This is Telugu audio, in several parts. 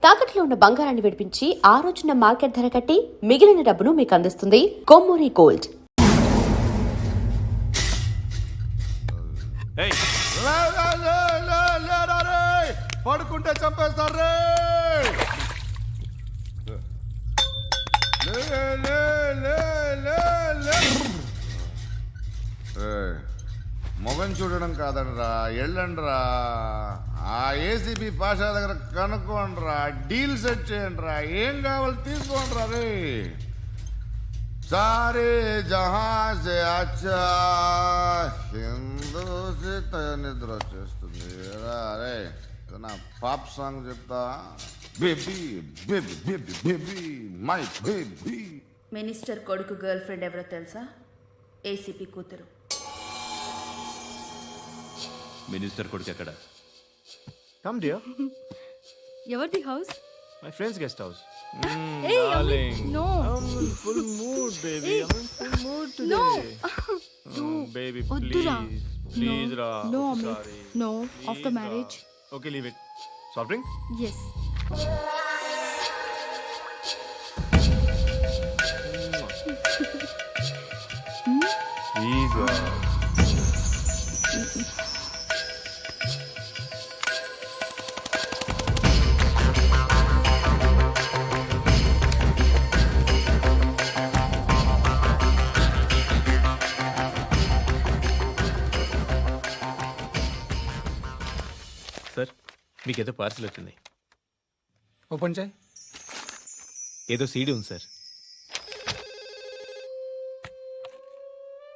తాకట్లో ఉన్న బంగారాన్ని విడిపించి ఆ రోజున మార్కెట్ ధర కట్టి మిగిలిన డబ్బును మీకు అందిస్తుంది కొమ్మూరి గోల్డ్. పడుకుంటే చంపేస్తారు. మొగం చూడడం కాదండ్రా, ఎళ్ళండ్రా. ఆ ఏసీబీ పాషా దగ్గర కనుక్కోండ్రా, డీల్ సెట్ చేయండిరా, ఏం కావాలి తీసుకోండిరా. రే సారే జహా సే అచ్చా హిందూ సే నిద్ర వచ్చేస్తుంది. రే నా పాప్ సాంగ్ చెప్తా. Baby baby baby baby my baby. Minister కొడుకు గర్ల్ ఫ్రెండ్ ఎవరో తెలుసా? ఏసీపీ కూతురు. మినిస్టర్ కొడుకు ఎక్కడ? Come dear. ఎవరిది house? My friend's guest house. Hey, Darling. no. I'm in full mood, baby. Hey. I'm in full mood today. No. Baby, వద్దురా. please. Please, No. Ra. No, I'm Amit. sorry. No. Please, After Ra. marriage. Okay, leave it. Soft drink? Yes. Please, Ra. Sir మీకేదో పార్సిల్ వచ్చింది. ఓపెన్ చేయి. ఏదో సీడీ ఉంది సార్.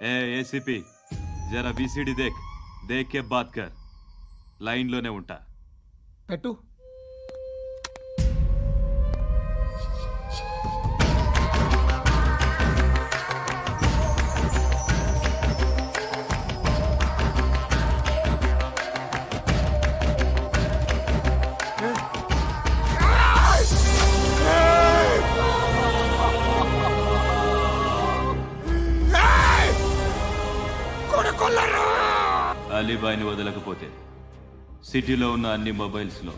ఏ ఏసీపీ జరా బీసీడీ దేక్ కే బాత్ కర్. లైన్లోనే ఉంటా. పెట్టు. అలీబాయిని వదలకపోతే సిటీలో ఉన్న అన్ని మొబైల్స్లో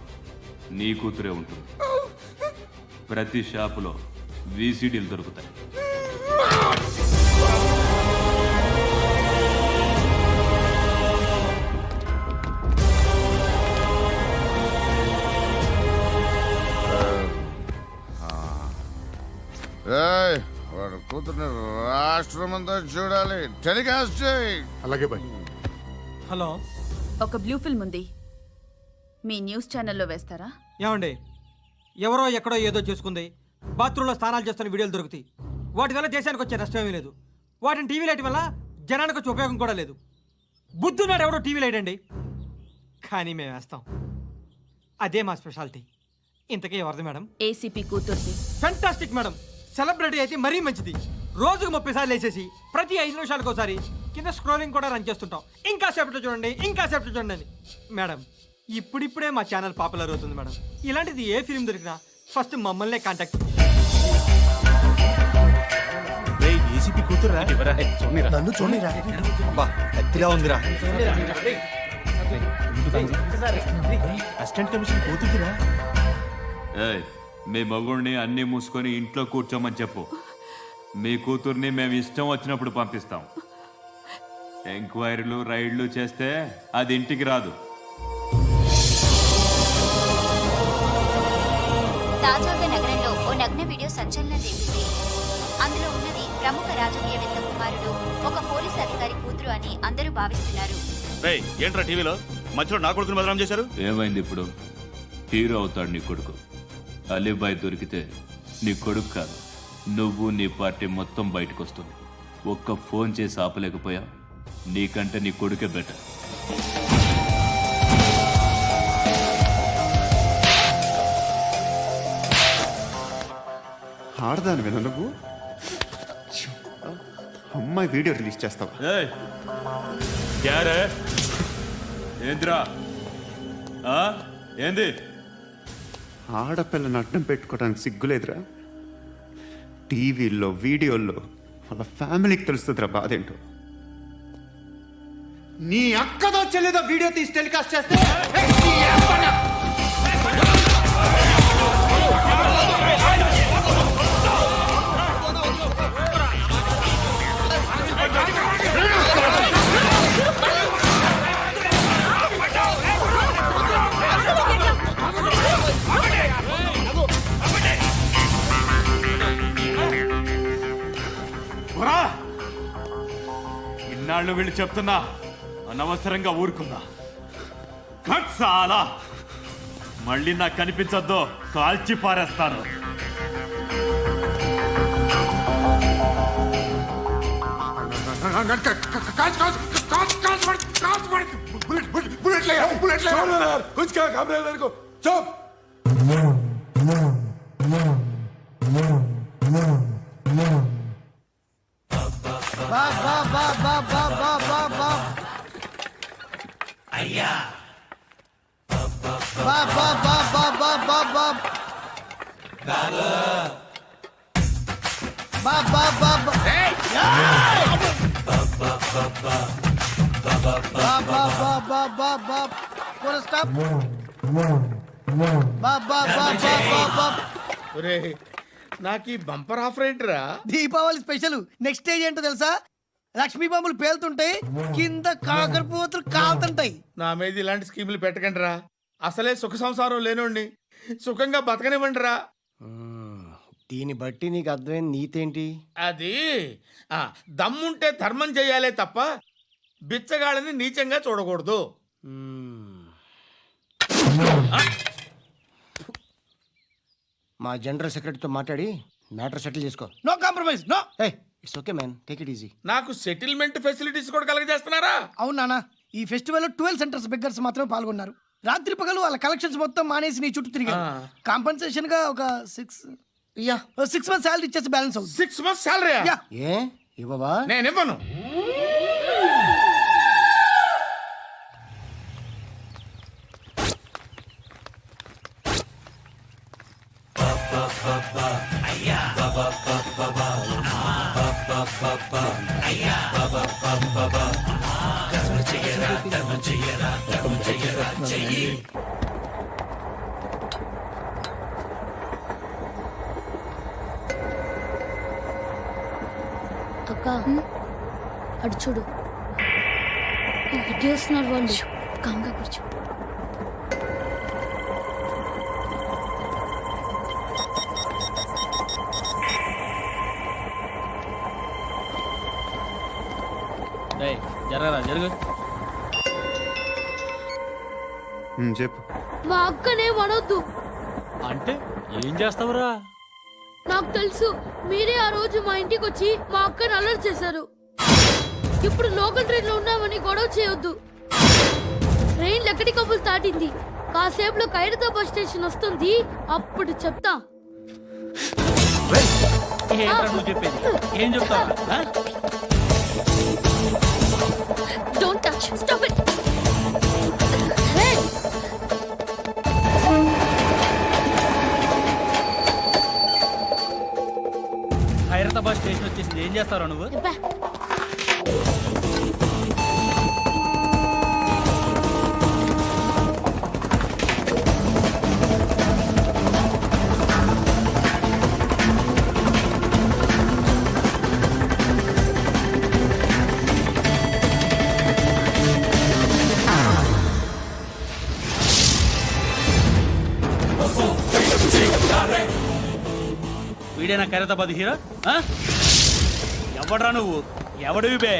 నీ కూతురే ఉంటుంది. ప్రతి షాపులో వీసీడీలు దొరుకుతాయి. వాడు కూతుర్ని రాష్ట్రం అంతా చూడాలి. టెలికాస్ట్ చేయి. అలాగే బాయ్. హలో, ఒక బ్లూ ఫిల్మ్ ఉంది, మీ న్యూస్ ఛానల్లో వేస్తారా? ఏమండి, ఎవరో ఎక్కడో ఏదో చేసుకుంది, బాత్రూంలో స్నానాలు చేస్తున్న వీడియోలు దొరుకుతాయి. వాటి వల్ల దేశానికి వచ్చే నష్టమేమీ లేదు. వాటిని టీవీ లైట్ వల్ల జనానికి వచ్చే ఉపయోగం కూడా లేదు. బుద్ధున్నాడు ఎవడో టీవీ లైట్ అండి, కానీ మేము వేస్తాం. అదే మా స్పెషాలిటీ. ఇంతకీ ఎవరిది మేడం? ఏసీపీ కూతుర్ది. Fantastic madam. సెలబ్రిటీ అయితే మరీ మంచిది. రోజుకు 30 సార్లు వేసేసి ప్రతి 5 నిమిషాలకు ఒకసారి కింద స్క్రోలింగ్ కూడా రన్ చేస్తుంటాం. ఇంకా సేపట్లో చూడండి, ఇంకా సేపట్లో చూడండి అని. మేడం, ఇప్పుడిప్పుడే మా ఛానల్ పాపులర్ అవుతుంది మేడం. ఇలాంటిది ఏ ఫిల్మ్ దొరికినా ఫస్ట్ మమ్మల్నే కాంటాక్ట్. ఏసీపీ కూతురా? నన్ను చూడరా. ఎత్తిగా ఉందిరా. అసిస్టెంట్ కమిషన్ కూతురా? మీ మగుడిని అన్ని మూసుకొని ఇంట్లో కూర్చోమని చెప్పు. మీ కూతుర్ని మేము ఇష్టం వచ్చినప్పుడు పంపిస్తాం. ఎంక్వైరీలు రైడ్లు చేస్తే అది ఇంటికి రాదు. తాజాగా నగరంలో ఓ నగ్న వీడియో సంచలనం రేపింది. అందులో ఉన్నది ప్రముఖ రాజకీయవేత్త కుమారుడు, ఒక పోలీస్ అధికారి కూతురు అని అందరూ భావిస్తున్నారు. ఏంట్రా టీవీలో మధ్యలో నా కొడుకుని బదనాం చేశారు? ఏమైంది ఇప్పుడు? హీరో అవుతాడు నీ కొడుకు. అలీబాయ్ దొరికితే నీ కొడుకు కాదు, నువ్వు నీ పార్టీ మొత్తం బయటకు వస్తుంది. ఒక్క ఫోన్ చేసి ఆపలేకపోయా, నీకంటే నీ కొడుకే బెటర్. ఆడదాను విన నువ్వు అమ్మాయి వీడియో రిలీజ్ చేస్తావా? ఏంద్రా ఏంది? ఆడపిల్లని అడ్డం పెట్టుకోవడానికి సిగ్గులేదురా? టీవీల్లో వీడియోల్లో వాళ్ళ ఫ్యామిలీకి తెలుస్తుందిరా బాధేంటో. నీ అక్కదో చెల్లిదో వీడియో తీసి టెలికాస్ట్ చేస్తే వాళ్ళు వీళ్ళు చెప్తున్నా అనవసరంగా ఊరుకుందా కట్ చాలా మళ్ళీ నాకు కనిపించొద్దు కాల్చి పారేస్తాను నాకు ఈ బంపర్ ఆఫర్ ఏంటిరా? దీపావళి స్పెషల్ నెక్స్ట్ స్టేజ్ ఏంటో తెలుసా? లక్ష్మీ బాంబులు పేలుతుంటాయి, కింద కాకరపువ్వుతులు కాలుతుంటాయి. నా మీద ఇలాంటి స్కీములు పెట్టకండి రా. అసలే సుఖ సంసారం లేనోడిని సుఖంగా బతకనివ్వండి రా. దీన్ని బట్టి నీకు అర్థమైన నీతేంటి? అది దమ్ముంటే ధర్మం చేయాలే తప్ప బిచ్చగాళ్ళని నీచంగా చూడకూడదు. మా జనరల్ సెక్రటరీతో మాట్లాడి మ్యాటర్ సెటిల్ చేసుకో. No compromise, no. It's okay man, take it easy. నాకు సెటిల్మెంట్ ఫెసిలిటీస్ కూడా కలగజేస్తున్నారా? అవును నాన్న, ఈ ఫెస్టివల్ 12 సెంటర్స్ బెగ్గర్స్ మాత్రమే పాల్గొన్నారు. రాత్రి పగలు వాళ్ళ కలెక్షన్స్ మొత్తం మానేసి నీ చుట్టూ తిరిగారు. కాంపన్సేషన్ గా ఒక 6 మంత్స్ సాలరీ ఇచ్చేసి బ్యాలెన్స్ అవుతుంది. 6 months salary? ఏ ఇవ్వవా? నేను ఇవ్వను. అక్క అడు చూడు, వస్తున్నారు వాళ్ళు. కామ్గా కూర్చో. జరగరా జరుగు. చెప్పు. మా అక్కనే వనొద్దు అంటే ఏం చేస్తావురా? నాకు తెలుసు, మీరే ఆ రోజు మా ఇంటికి వచ్చి మా అక్కని అలర్ట్ చేశారు. ఇప్పుడు లోకల్ ట్రైన్ లో ఉన్నామని గొడవ చేయొద్దు. ట్రైన్ లక్కడి కబుల్ దాటింది, కాసేపులో ఖైరతాబాద్ బస్ స్టేషన్ వస్తుంది, అప్పుడు చెప్తా. నువ్వు చెప్పేది ఏం చెప్తావా? Don't touch. Stop it. Khairatabad station వచ్చేసింది, ఏం చేస్తారా నువ్వు? వీడేనా ఖైరతాబాద్ హీరో? ఎవడ్రా నువ్వు? ఎవడివి బే?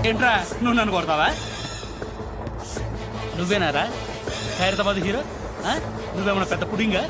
ఏంట్రా నువ్వు నన్ను కొడతావా? నువ్వేనారా ఖైరతాబాద్ హీరో? నువ్వేమన్నా పెద్ద పుడింగా?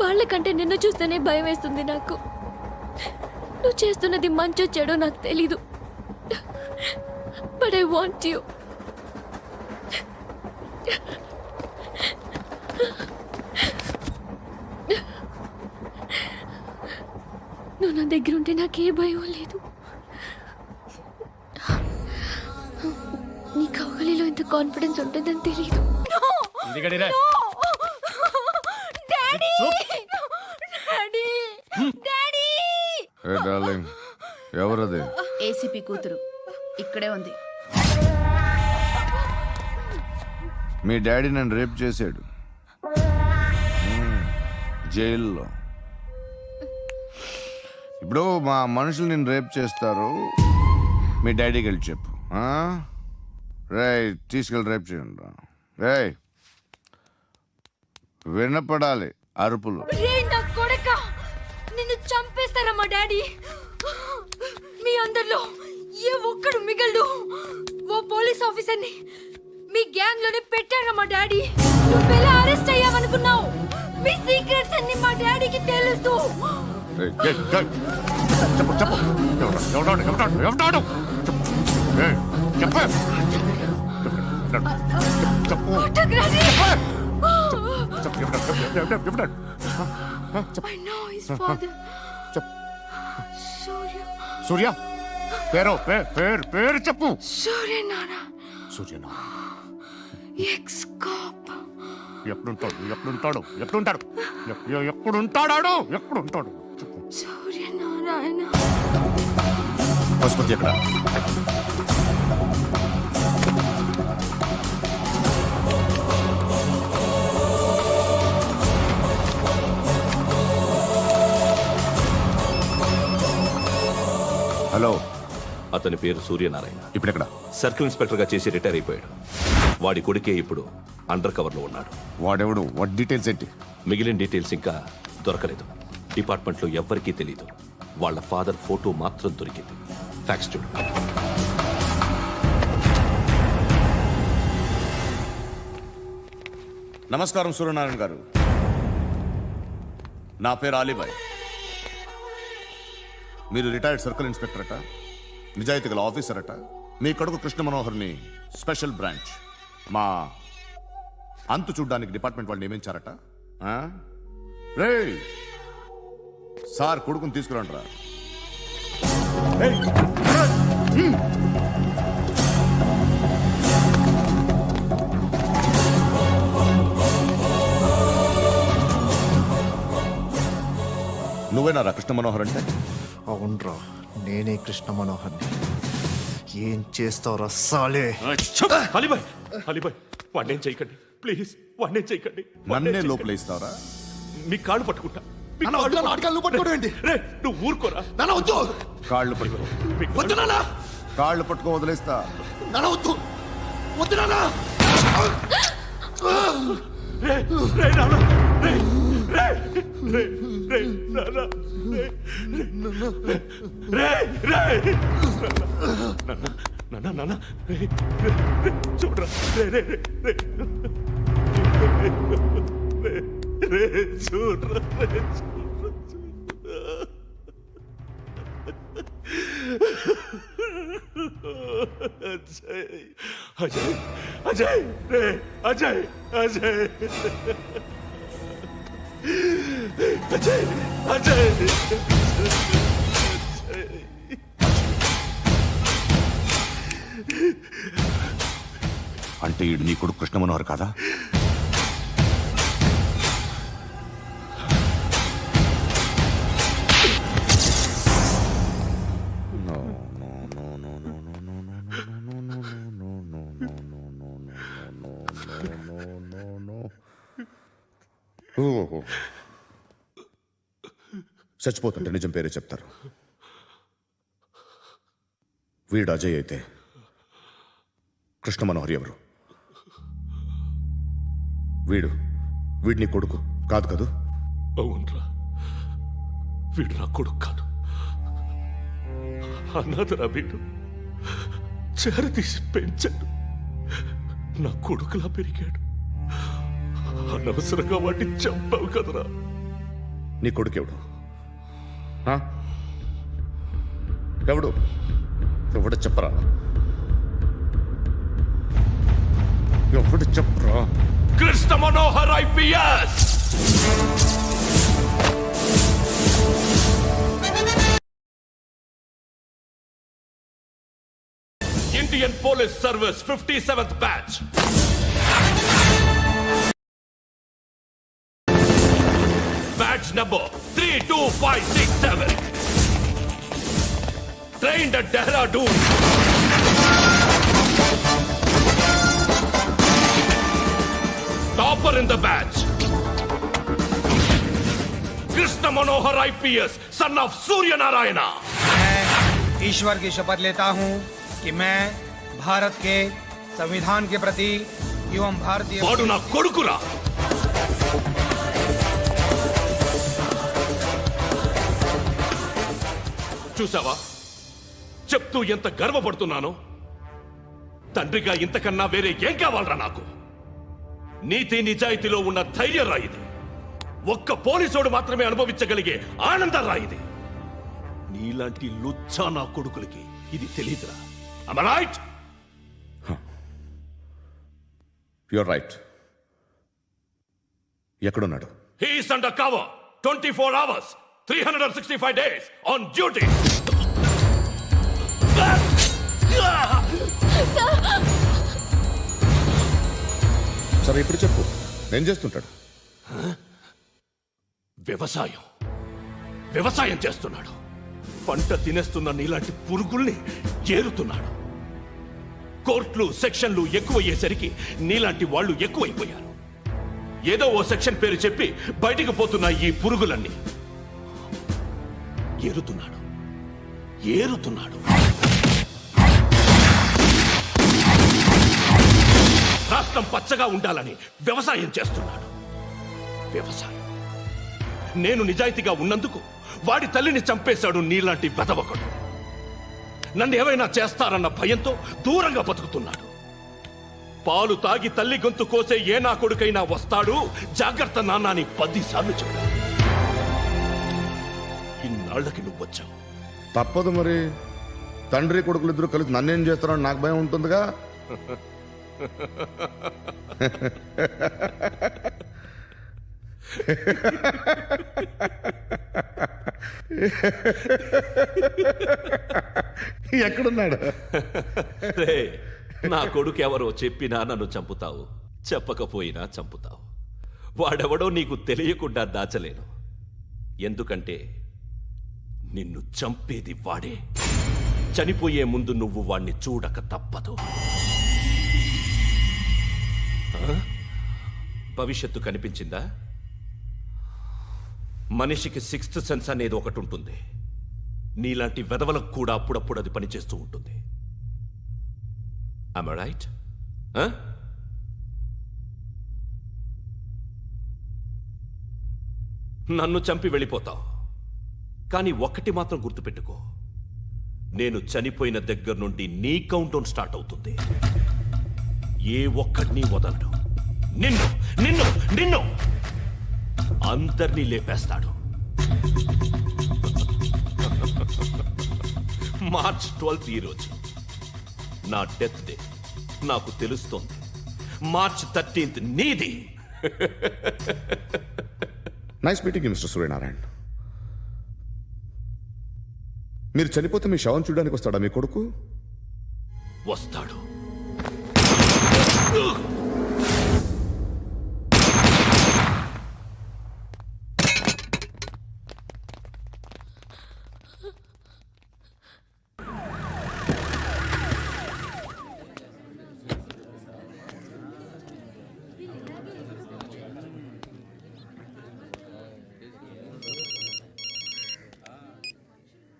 వాళ్ళకంటే నిన్ను చూస్తేనే భయం వేస్తుంది నాకు. నువ్వు చేస్తున్నది మంచో చెడో నాకు తెలీదు, బట్ ఐ వాంట్ యూ. నువ్వు నా దగ్గర ఉంటే నాకే భయం లేదు. నీ కౌగలిలో ఇంత కాన్ఫిడెన్స్ ఉంటుందని తెలీదు. ఏ డార్లింగ్, ఎవరది? ఏసీపీ కూతురు ఇక్కడే ఉంది. మీ డాడీ నన్ను రేప్ చేశాడు జైల్లో. ఇప్పుడు మా మనుషులు నిన్ను రేప్ చేస్తారు, మీ డాడీకి వెళ్ళి చెప్పు. రే తీసుకెళ్ళి రేప్ చేయండి. రే వినపడాలి అరుపులు. నిన్ను చంపేస్తారా మా డాడీ? మీ అందరిలో ఏ ఒక్కడు మిగలడు. ఓ పోలీస్ ఆఫీసర్ని మీ గ్యాంగ్ లోనే పెట్టారా మా డాడీ? నువ్వెలా అరెస్ట్ అయ్యావనుకున్నావు? మీ సీక్రెట్స్ అన్ని మా డాడీకి తెలుసు. చెప్పు చెప్పు, I know his father. సూర్య పేరు పేరు చెప్పు. సూర్యనారాయణ. Suryanarayana ex cop. ఎప్పుడుంటాడు సూర్యనారాయణ. ఆసుపత్రి ఎక్కడ? హలో, అతని పేరు సూర్యనారాయణ. ఇప్పుడెక్కడ? సర్కిల్ ఇన్స్పెక్టర్ గా చేసి రిటైర్ అయిపోయాడు. వాడి కొడుకే ఇప్పుడు అండర్ కవర్ లో ఉన్నాడు. వాడెవడు? వాడి డీటెయిల్స్ ఏంటి? మిగిలిన డీటెయిల్స్ ఇంకా దొరకలేదు. డిపార్ట్మెంట్ లో ఎవ్వరికీ తెలియదు. వాళ్ళ ఫాదర్ ఫోటో మాత్రం దొరికింది. ఫ్యాక్స్ చూడు. నమస్కారం సూర్యనారాయణ గారు, నా పేరు అలీబాయ్. మీరు రిటైర్డ్ సర్కిల్ ఇన్స్పెక్టర్ అట, నిజాయితీ గల ఆఫీసర్ అట. మీ కొడుకు కృష్ణ మనోహర్ని స్పెషల్ బ్రాంచ్ మా అంతు చూడ్డానికి డిపార్ట్మెంట్ వాళ్ళు నియమించారట. రే సార్ కొడుకుని తీసుకురండి రా. నువ్వేనారా కృష్ణ మనోహర్ అంటే? అవునరా, నేనే కృష్ణ మనోహర్ని. ఏం చేస్తావురా సాలే? అలీబాయ్ వాడినేం చేయకండి ప్లీజ్, వాడినేం చేయకండి. నన్నే లోపల ఇస్తావరా? మీ కాళ్ళు పట్టుకుంటా. నువ్వు ఊరుకోరా. కాళ్ళు పట్టుకో. కాళ్ళు పట్టుకో వదిలేస్తా. చూడరా చూడరా. అజయ్ అజయ్ రే అజయ్ అజయ్ అజయ్ అజయ్. అంటే ఈడు నీ కొడుకు కృష్ణ మనోహర్ కాదా? చచ్చిపోతుంటే నిజం పేరే చెప్తారు. వీడు అజయ్ అయితే కృష్ణ మనోహర్ ఎవరు? వీడిని కొడుకు కాదు కదూ? అవునరా, వీడు నా కొడుకు కాదు. అన్నదరా వీడు. చేరతీసి పెంచాడు, నా కొడుకులా పెరిగాడు. అనవసరంగా వాడిని చంపావు కదరా. నీ కొడుకెవడు ఆ? ఎవడు ఎవడు చెప్పరా ఎవడు చెప్పరా Krishna Manohar IPS Indian police service 57th batch batch number 32567 trained at Dehradun. Topper in the batch. Krishna Manohar IPS, son of Surya Narayana. मैं ईश्वर की शपथ लेता हूँ कि मैं भारत के संविधान के प्रति एवं भारतीय వాడు నా కొడుకురా. చూసావా చెప్తూ ఎంత గర్వపడుతున్నానో. తండ్రిగా ఇంతకన్నా వేరే ఏం కావాలరా నాకు? నీతి నిజాయితీలో ఉన్న ధైర్యం రా ఇది. ఒక్క పోలీసోడు మాత్రమే అనుభవించగలిగే ఆనందం రా ఇది. నీలాంటి లుచ్చా నా కొడుకులకి ఇది తెలీదురా. Am I right? You're right. ఎక్కడున్నాడు? He is under cover 24 hours 365 days on duty. సరే ఇప్పుడు చెప్పు, ఏం చేస్తుంటాడు? వ్యవసాయం చేస్తున్నాడు. పంట తినేస్తున్న నీలాంటి పురుగుల్ని ఏరుతున్నాడు. కోర్టులు సెక్షన్లు ఎక్కువయ్యేసరికి నీలాంటి వాళ్ళు ఎక్కువైపోయారు. ఏదో ఓ సెక్షన్ పేరు చెప్పి బయటికి పోతున్న ఈ పురుగులన్నీ ఏరుతున్నాడు. రాష్ట్రం పచ్చగా ఉండాలని వ్యవసాయం చేస్తున్నాడు. నేను నిజాయితీగా ఉన్నందుకు వాడి తల్లిని చంపేశాడు నీలాంటి బెదవకుడు. నన్ను ఏమైనా చేస్తారన్న భయంతో దూరంగా బతుకుతున్నాడు. పాలు తాగి తల్లి గొంతు కోసే ఏ నా కొడుకైనా వస్తాడు, జాగ్రత్త నాన్న అని 10 సార్లు చెప్పాడు. ఇన్నాళ్లకి నువ్వు వచ్చావు. తప్పదు మరి. తండ్రి కొడుకులు ఇద్దరు కలిసి నన్నేం చేస్తారని నాకు భయం ఉంటుందిగా. ఎక్కడున్నాడు? నా కొడుకు ఎవరో చెప్పినా నన్ను చంపుతావు, చెప్పకపోయినా చంపుతావు. వాడెవడో నీకు తెలియకుండా దాచలేను. ఎందుకంటే నిన్ను చంపేది వాడే. చనిపోయే ముందు నువ్వు వాణ్ణి చూడక తప్పదు. భవిష్యత్తు కనిపించిందా? మనిషికి 6th సెన్స్ అనేది ఒకటి ఉంటుంది. నీలాంటి వెధవలకు కూడా అప్పుడప్పుడు అది పనిచేస్తూ ఉంటుంది. Am I right? నన్ను చంపి వెళ్ళిపోతావు. కానీ ఒక్కటి మాత్రం గుర్తుపెట్టుకో, నేను చనిపోయిన దగ్గర నుండి నీ కౌంటౌన్ స్టార్ట్ అవుతుంది. ఏ ఒక్కడిని వదలడు. నిన్ను నిన్ను నిన్ను అందరినీ లేపేస్తాడు. మార్చ్ 12 ఈ రోజు నా డెత్ డే. నాకు తెలుస్తోంది. మార్చ్ 13 నీది. Nice meeting mister Suryanarayana. మీరు చనిపోతే మీ శవం చూడడానికి వస్తాడా మీ కొడుకు? వస్తాడు.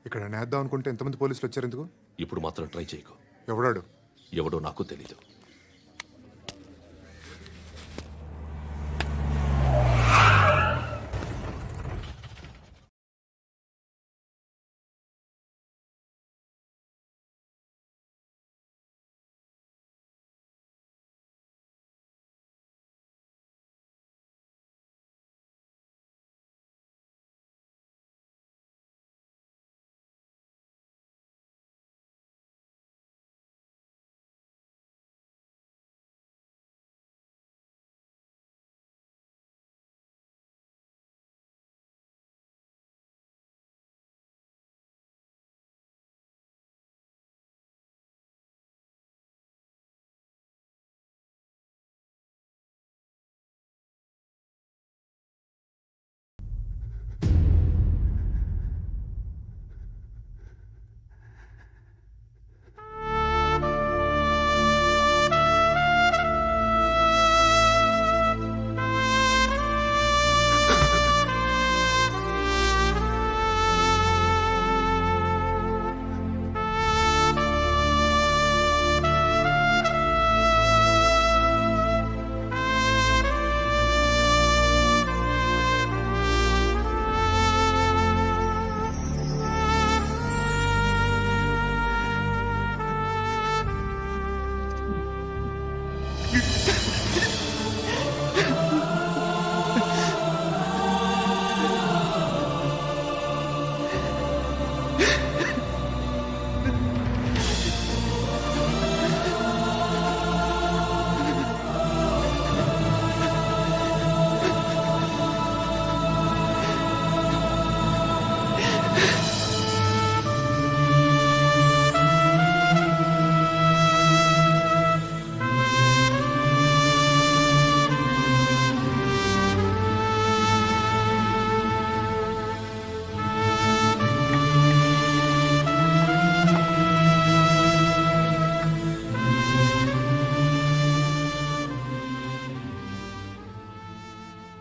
ఇక్కడ నేద్దాం అనుకుంటే ఎంతమంది పోలీసులు వచ్చారు ఎందుకు? ఇప్పుడు మాత్రం ట్రై చేయకు. ఎవడాడు? ఎవడో నాకు తెలీదు.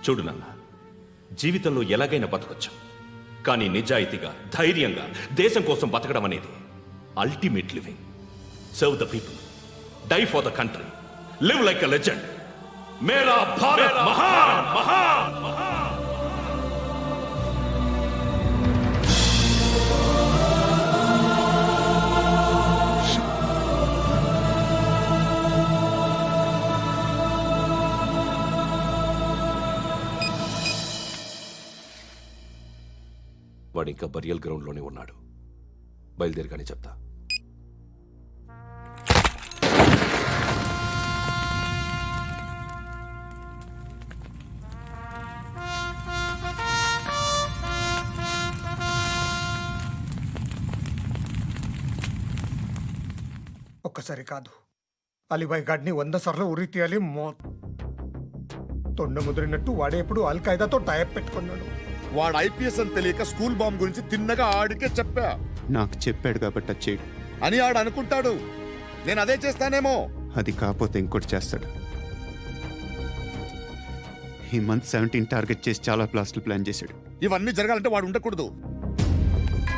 చూడు నాన్న, జీవితంలో ఎలాగైనా బతకొచ్చు, కానీ నిజాయితీగా ధైర్యంగా దేశం కోసం బతకడం అనేది ultimate living. Serve the people, die for the country, live like a legend. మేరా భారత్ మహాన్ మహాన్ మహాన్. వాడు ఇంకా బరియల్ గ్రౌండ్లోనే ఉన్నాడు. బయలుదేరగానే చెప్తా. ఒక్కసారి కాదు, అలీబాయ్ గాడిని 100 సార్లు ఉరి తీయాలి. తొండ ముదిరినట్టు వాడేప్పుడు అల్ ఖైదాతో టైప్ పెట్టుకున్నాడు. వాడు ఐపీఎస్ అని తెలియక స్కూల్ బాంబ్ గురించి తిన్నగా ఆడికే చెప్పా నాకు చెప్పాడు కాబట్టి అది చేయడు. అని ఆడు అనుకుంటాడు. నేను అదే చేస్తానేమో. అది కాకపోతే ఇంకోటి చేస్తాడు. ఈ మంత్ 17 టార్గెట్ చేసి చాలా ప్లాస్టులు ప్లాన్ చేశాడు. ఇవన్నీ జరగాలంటే వాడు ఉండకూడదు.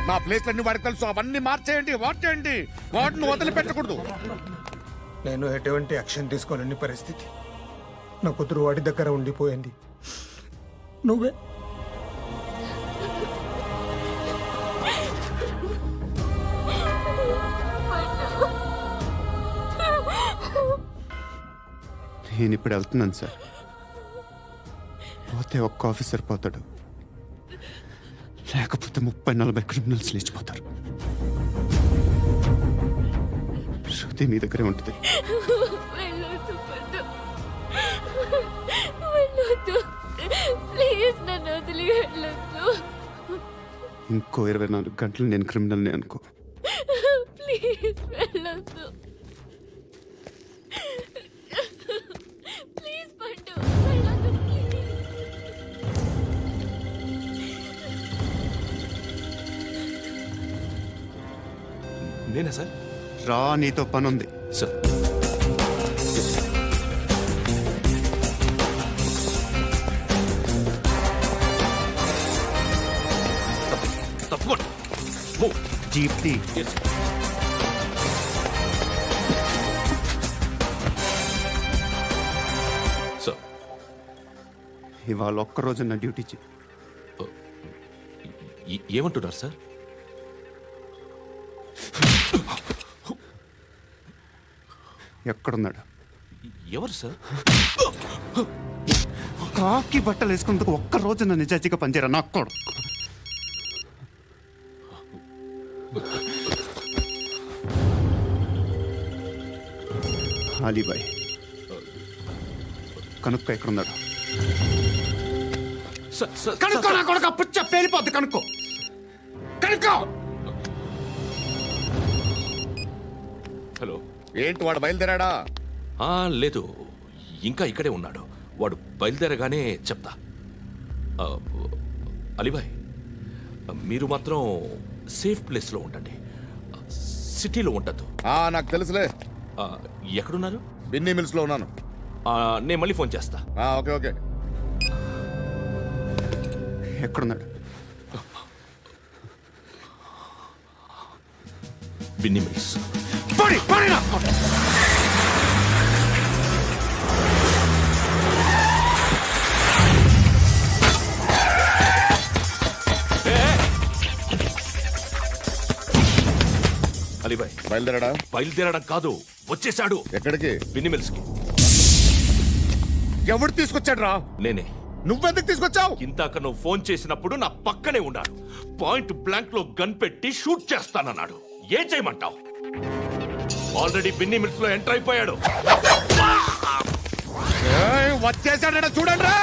నా ప్లేస్లన్నీ వాడికి తెలుసు. అవన్నీ మార్చేయండి, మార్చేయండి. వాటిని వదిలిపెట్టకూడదు. నేను ఎటువంటి యాక్షన్ తీసుకోలేని పరిస్థితి. నా కూతురు వాడి దగ్గర ఉండిపోయింది. నువ్వే నేను ఇప్పుడు వెళ్తున్నాను సార్. పోతే ఒక్క ఆఫీసర్ పోతాడు, లేకపోతే 30-40 క్రిమినల్స్ లేచిపోతారు. శృతి మీ దగ్గరే ఉంటుంది. ప్లీజ్ నన్ను వదిలి వెళ్ళొద్దు. ఇంకో 24 గంటలు నేను క్రిమినల్ని అనుకో. ప్లీజ్ వెళ్ళొద్దు. ప్లీజ్ పండు వెళ్ళొద్దు. నేనా సార్? రా, నీతో పని ఉంది. సార్, తప్పకుండా. జీప్తి సార్, ఇవాళ ఒక్కరోజు నా డ్యూటీ చేయి. ఏమంటున్నారు సార్? ఎక్కడున్నాడు? ఎవరు సార్? కాకి బట్టలు వేసుకున్నందుకు ఒక్కరోజు నా నిజాయితీగా పనిచేయరా నాకు కూడా. అలీబాయ్ కనుక్కో ఎక్కడున్నాడు. కనుక్కో నా కొడుకు. పుచ్చ పేలిపోద్ది. కనుక్కో, కనుక్కో. హలో, ఏంటి వాడు బయలుదేరాడా? లేదు, ఇంకా ఇక్కడే ఉన్నాడు. వాడు బయలుదేరగానే చెప్తా. అలీబాయ్, మీరు మాత్రం సేఫ్ ప్లేస్లో ఉండండి, సిటీలో ఉండద్దు. నాకు తెలుసులే. ఎక్కడున్నారు? బిన్నీ మిల్స్ లో ఉన్నాను. నేను మళ్ళీ ఫోన్ చేస్తా. Okay okay. ఎక్కడున్నాడు? బిన్నీ మిల్స్. అలీబాయ్ బయలుదేరాడా? బయలుదేరడం కాదు, వచ్చేసాడు. ఎక్కడికి? బిన్నీ మిల్స్ కి. ఎవడు తీసుకొచ్చాడు రా? నేనే. నువ్వెందుకు తీసుకొచ్చావు? ఇందాక నువ్వు ఫోన్ చేసినప్పుడు నా పక్కనే ఉన్నాడు. పాయింట్ బ్లాంక్ లో గన్ పెట్టి షూట్ చేస్తానన్నాడు. ఏం చేయమంటావు? ఆల్రెడీ బిన్నీ మిల్స్ లో ఎంటర్ అయిపోయాడు. వచ్చేసాడ చూడండి రా.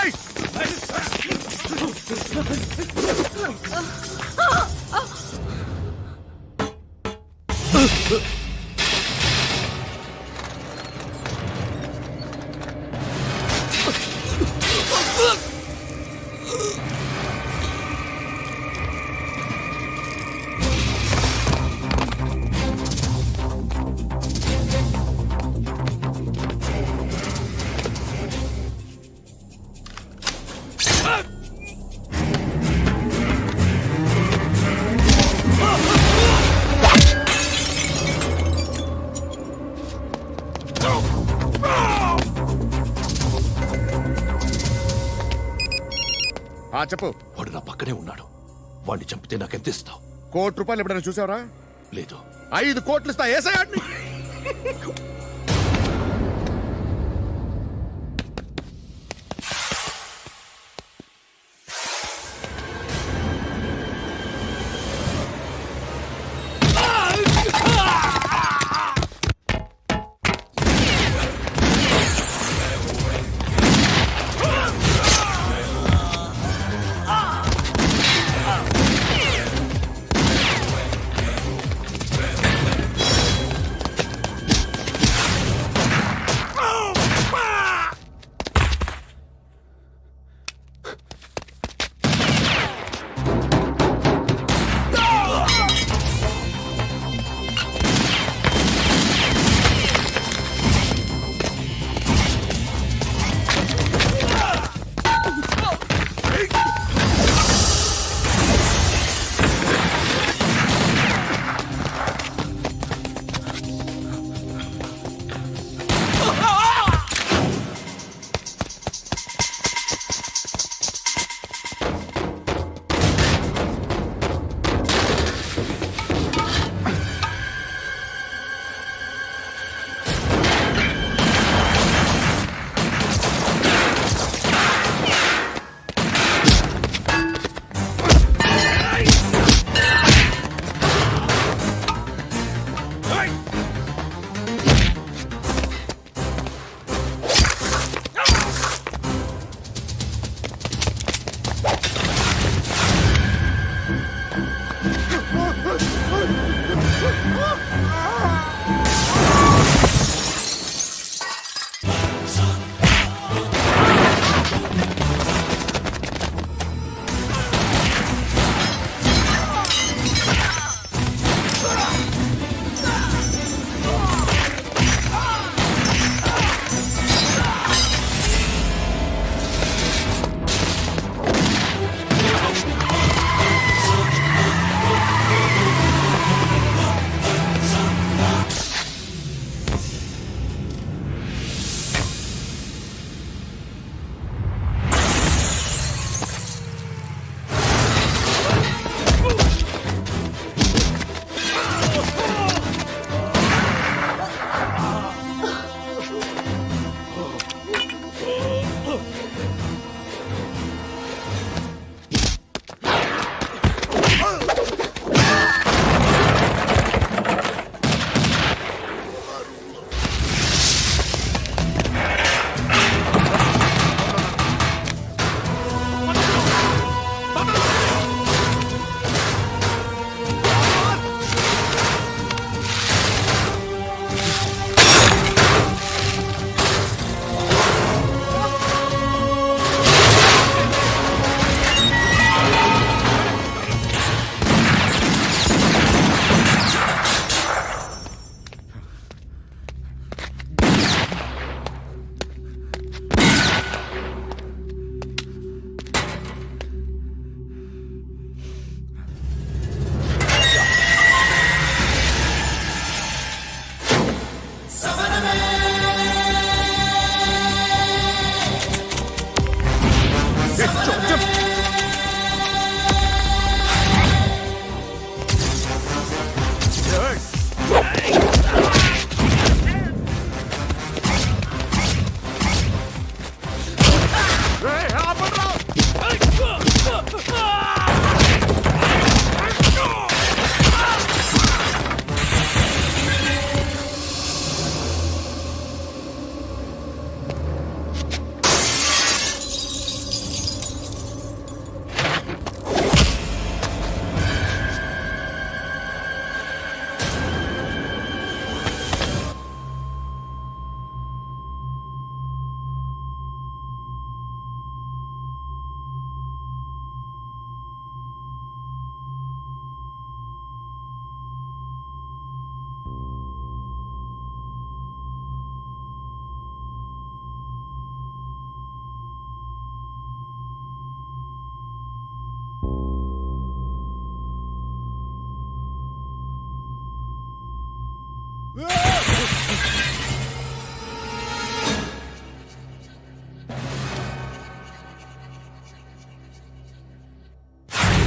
చెప్పు. వాడు నా పక్కనే ఉన్నాడు. వాడిని చంపితే నాకెంత ఇస్తావు? ₹1,00,00,000 ఎప్పుడైనా చూసావరా? లేదు. 5 కోట్లు ఇస్తా. ఏసయాడిని.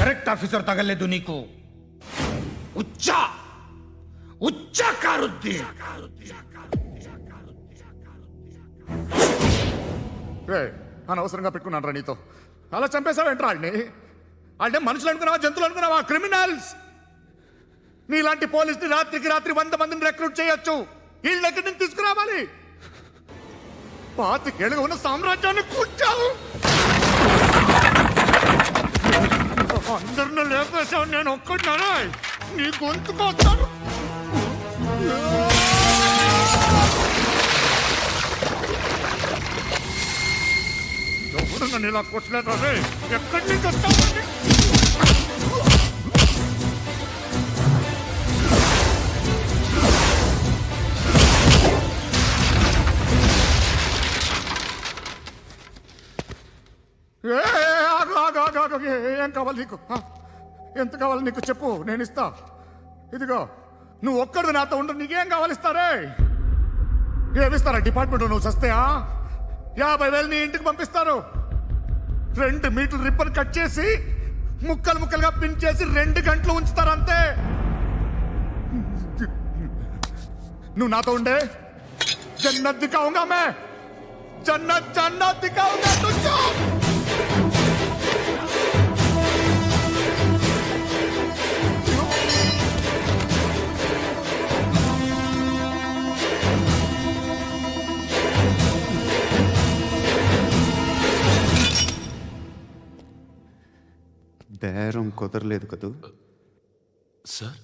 కరెక్ట్ ఆఫీసర్ తగలేదు నీకు ఉచ్చ ఉచ్చ కారుద్ది అనవసరంగా పెట్టుకున్నాను రా నీతో. అలా చంపేశావేంట్రా వాడిని? అంటే మనుషులు అనుకున్నావా, జంతువులు అనుకున్నావా? క్రిమినల్స్. నీలాంటి పోలీసుని రాత్రికి రాత్రి 100 మందిని రిక్రూట్ చేయొచ్చు. వీళ్ళ దగ్గర నుంచి తీసుకురావాలి. 25 ఏళ్ళుగా ఉన్న సామ్రాజ్యాన్ని కూర్చావు. అందరిని లేపేశావు, నేను ఒక్కడినారా? నీ గొంతుకొస్తాను. ఎవరు నన్ను ఇలా కొట్టలేదా? ఎక్కడి నుంచి వస్తావు? ఏం కావాలి నీకు? ఎంత కావాలి నీకు చెప్పు, నేను ఇస్తా. ఇదిగో నువ్వు ఒక్కడు నాతో ఉండు. నీకేం కావాలి ఇస్తారే? ఏమిస్తారా డిపార్ట్మెంట్? నువ్వు చస్తేయా 50,000 నీ ఇంటికి పంపిస్తారు. 2 మీటర్లు రిబ్బన్ కట్ చేసి ముక్కలు ముక్కలుగా పిన్ చేసి 2 గంటలు ఉంచుతారు అంతే. నువ్వు నాతో ఉండే జన్నత్ దిఖాऊंगा मैं, జన్నత్ జన్నత్ దిఖాऊंगा तुझको. బేరం కుదరలేదు కదూ సార్?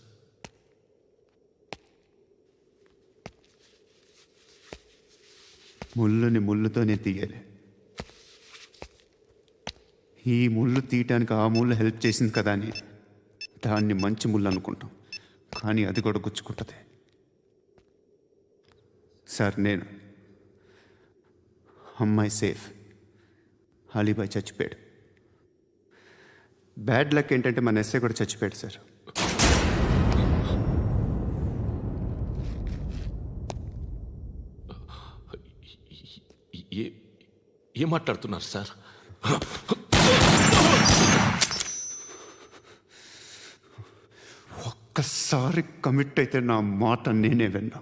ముళ్ళుని ముళ్ళుతోనే తీయాలి. ఈ ముళ్ళు తీయటానికి ఆ ముళ్ళు హెల్ప్ చేసింది కదా అని దాన్ని మంచి ముళ్ళు అనుకుంటాం, కానీ అది కూడా గుచ్చుకుంటుంది. సార్, నేను అమ్మాయి సేఫ్, అలీబాయ్ చచ్చిపోయాడు. బ్యాడ్ లక్ ఏంటంటే మన ఎస్ఐ కూడా చచ్చిపోయాడు సార్. ఏం మాట్లాడుతున్నారు సార్? ఒక్కసారి కమిట్ అయితే నా మాట నేనే విన్నా.